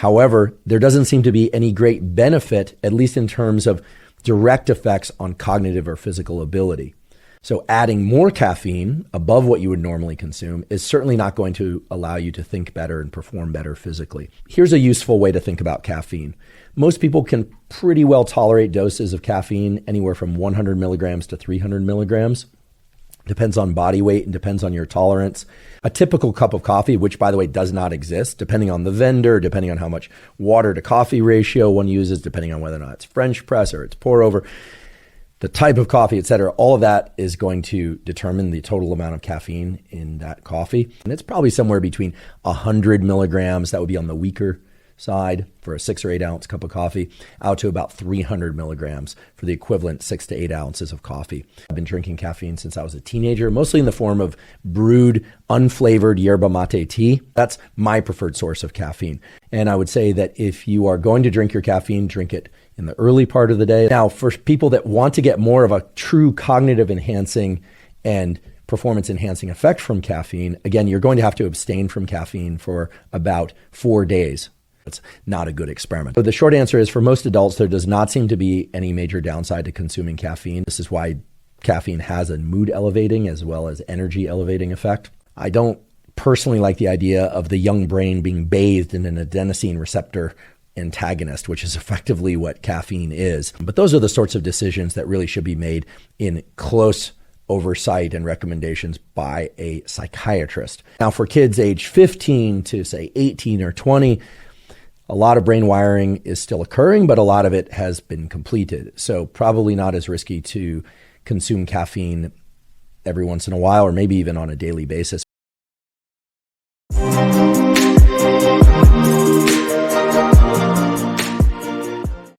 However, there doesn't seem to be any great benefit, at least in terms of direct effects on cognitive or physical ability. So adding more caffeine above what you would normally consume is certainly not going to allow you to think better and perform better physically. Here's a useful way to think about caffeine. Most people can pretty well tolerate doses of caffeine anywhere from 100 milligrams to 300 milligrams. Depends on body weight and depends on your tolerance. A typical cup of coffee, which by the way does not exist, depending on the vendor, depending on how much water to coffee ratio one uses, depending on whether or not it's French press or it's pour over, the type of coffee, et cetera, all of that is going to determine the total amount of caffeine in that coffee. And it's probably somewhere between 100 milligrams, that would be on the weaker side for a 6 or 8 ounce cup of coffee, out to about 300 milligrams for the equivalent 6 to 8 ounces of coffee. I've been drinking caffeine since I was a teenager, mostly in the form of brewed, unflavored yerba mate tea. That's my preferred source of caffeine. And I would say that if you are going to drink your caffeine, drink it in the early part of the day. Now, for people that want to get more of a true cognitive enhancing and performance enhancing effect from caffeine, again, you're going to have to abstain from caffeine for about 4 days. It's not a good experiment. So the short answer is for most adults, there does not seem to be any major downside to consuming caffeine. This is why caffeine has a mood elevating as well as energy elevating effect. I don't personally like the idea of the young brain being bathed in an adenosine receptor antagonist, which is effectively what caffeine is. But those are the sorts of decisions that really should be made in close oversight and recommendations by a psychiatrist. Now, for kids age 15 to say 18 or 20, a lot of brain wiring is still occurring, but a lot of it has been completed. So probably not as risky to consume caffeine every once in a while, or maybe even on a daily basis.